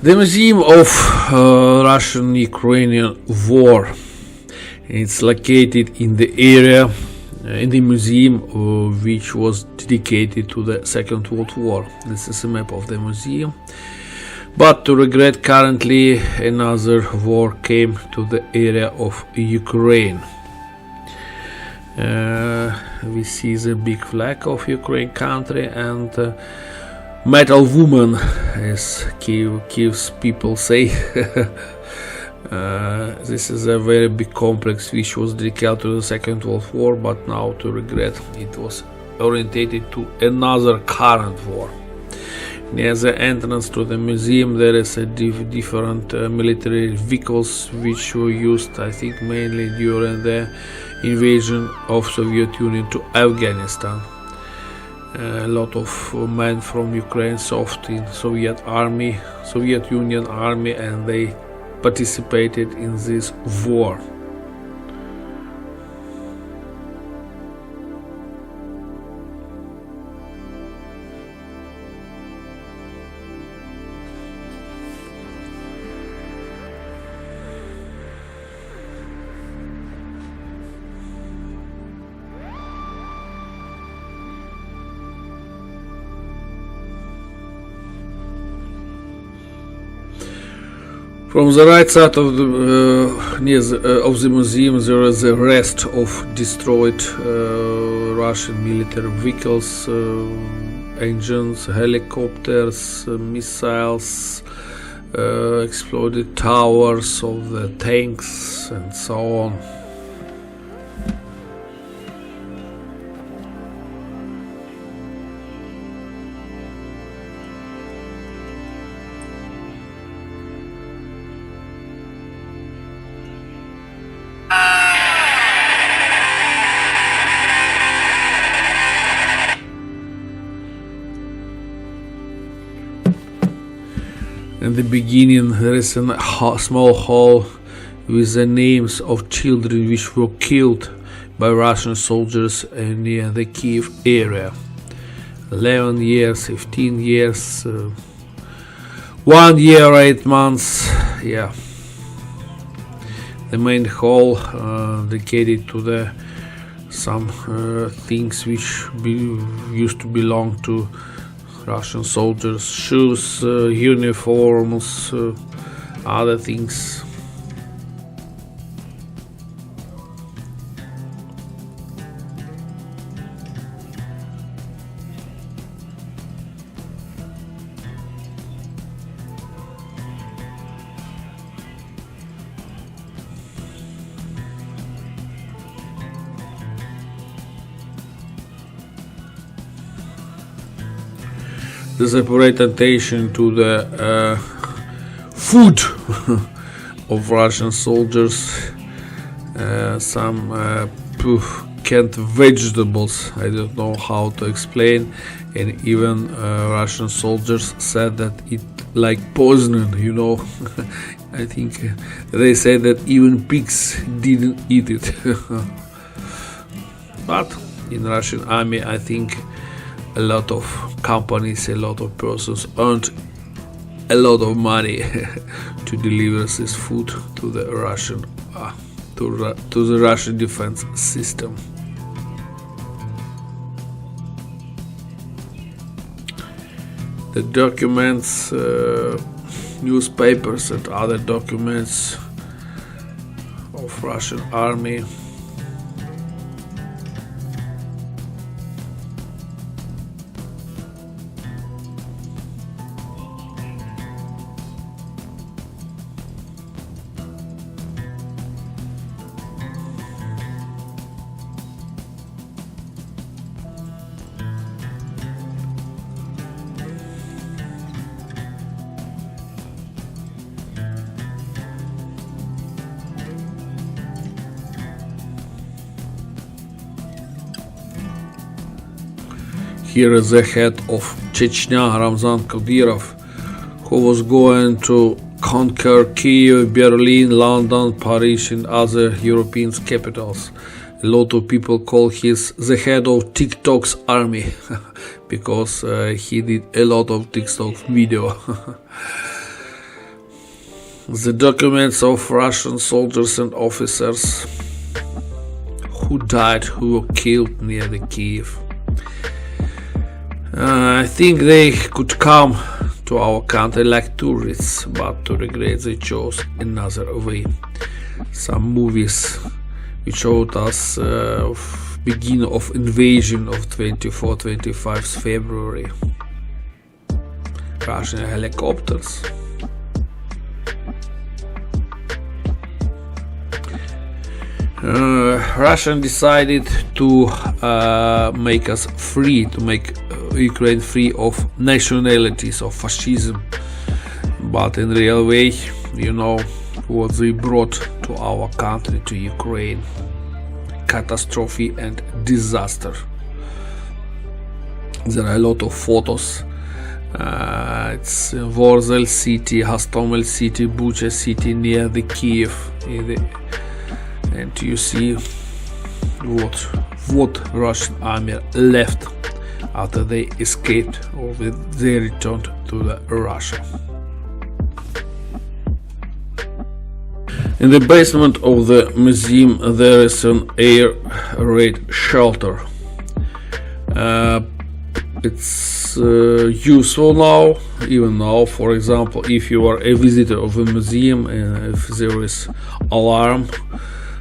The Museum of Russian-Ukrainian War. It's located in the area, in the museum which was dedicated to the Second World War. This is a map of the museum. But to regret, currently another war came to the area of Ukraine. We see the big flag of Ukraine country and metal woman, as Kyiv's people say. This is a very big complex which was dedicated to the Second World War, but now to regret it was orientated to another current war. Near the entrance to the museum there is a different military vehicles which were used, I think, mainly during the invasion of Soviet Union to Afghanistan. A lot of men from Ukraine served in Soviet Union army, and they participated in this war. From the right side of the museum there is the rest of destroyed Russian military vehicles, engines, helicopters, missiles, exploded towers of the tanks, and so on. In the beginning there is a small hall with the names of children which were killed by Russian soldiers near the Kyiv area. 11 years, 15 years, 1 year, 8 months, yeah. The main hall dedicated to some things which used to belong to Russian soldiers, shoes, uniforms, other things. The separate attention to the food of Russian soldiers, some canned vegetables, I don't know how to explain, and even Russian soldiers said that it like poison, you know. I think they said that even pigs didn't eat it. But in Russian army, I think a lot of companies, a lot of persons earned a lot of money to deliver this food to the Russian to the Russian defense system. The documents, newspapers and other documents of Russian army. Here is the head of Chechnya, Ramzan Kadyrov, who was going to conquer Kyiv, Berlin, London, Paris and other European capitals. A lot of people call him the head of TikTok's army because he did a lot of TikTok video. the documents of Russian soldiers and officers who died, who were killed near the Kyiv. I think they could come to our country like tourists, but to regret they chose another way. Some movies which showed us beginning of invasion of 24-25 February. Russian helicopters. Russia decided to make us free, to make Ukraine free of nationalities, of fascism, but in real way, you know what they brought to our country, to Ukraine: catastrophe and disaster. There are a lot of photos. It's Warzel city, Hostomel city, Bucha city near the Kyiv, and you see what Russian army left after they escaped or they returned to Russia. In the basement of the museum there is an air raid shelter. It's useful now, even now. For example, if you are a visitor of a museum and if there is alarm,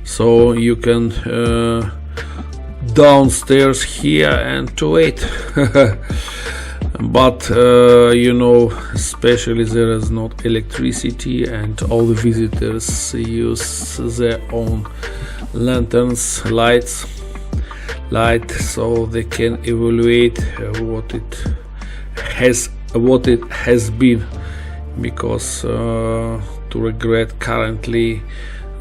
so you can downstairs here and to wait. But you know, especially there is not electricity and all the visitors use their own lanterns, light, so they can evaluate what it has been, because to regret, currently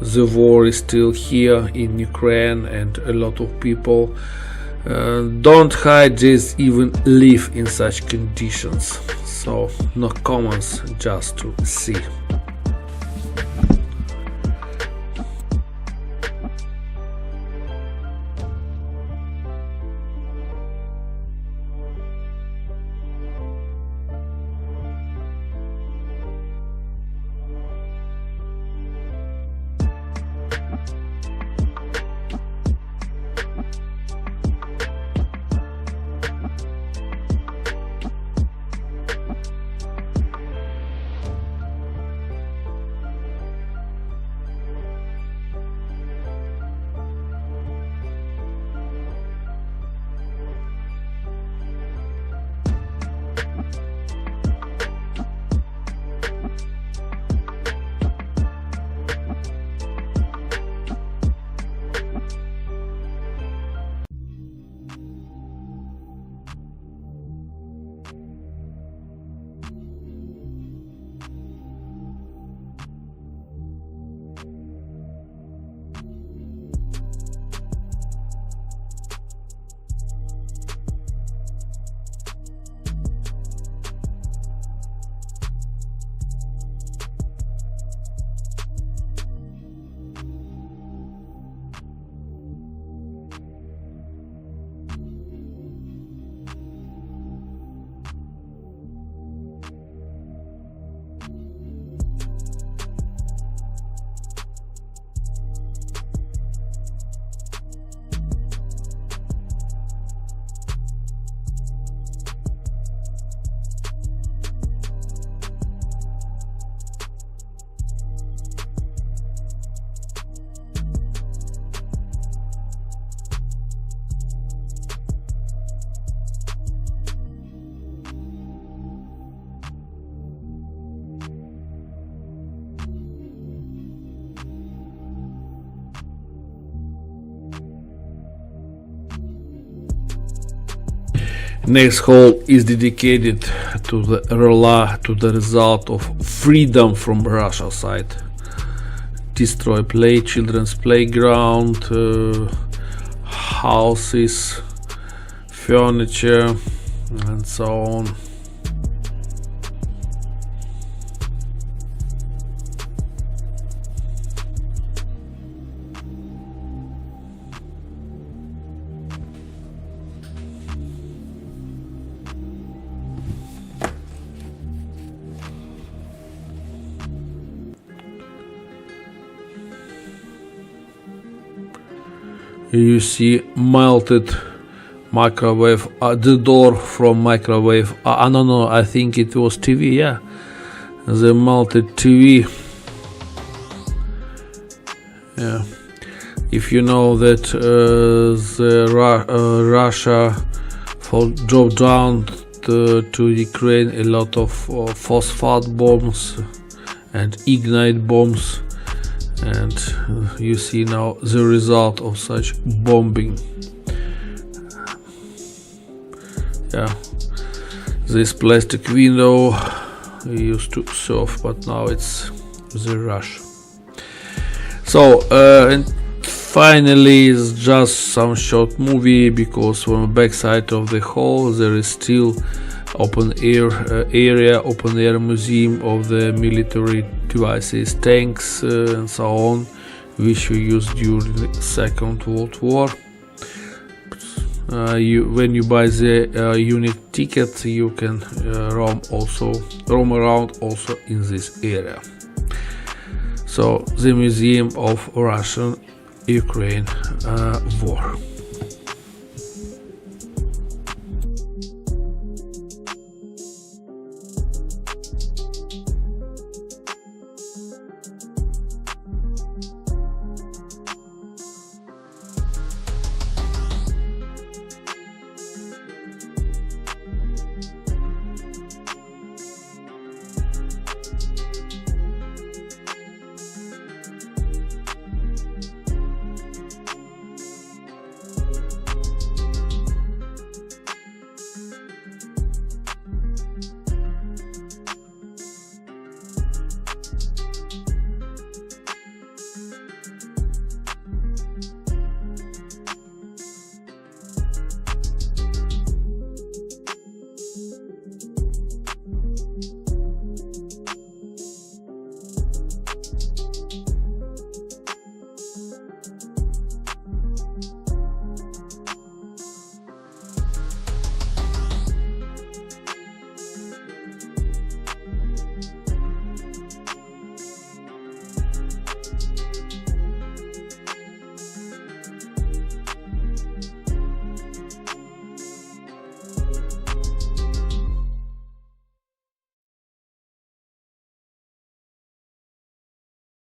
the war is still here in Ukraine, and a lot of people don't hide, just even live in such conditions. So no comments, just to see. Next hall is dedicated to the result of freedom from Russia side. Destroy children's playground, houses, furniture, and so on. You see melted microwave, the door from microwave. No, I think it was TV. Yeah, the melted TV. Yeah, if you know that Russia dropped down to Ukraine a lot of phosphate bombs and ignite bombs, and you see now the result of such bombing. Yeah, this plastic window used to serve, but now it's the rush. So and finally it's just some short movie, because from the back side of the hall there is still open air open air museum of the military devices, tanks and so on, which we used during the Second World War. When you buy the unit ticket, you can roam around also in this area. So the Museum of Russian-Ukraine War.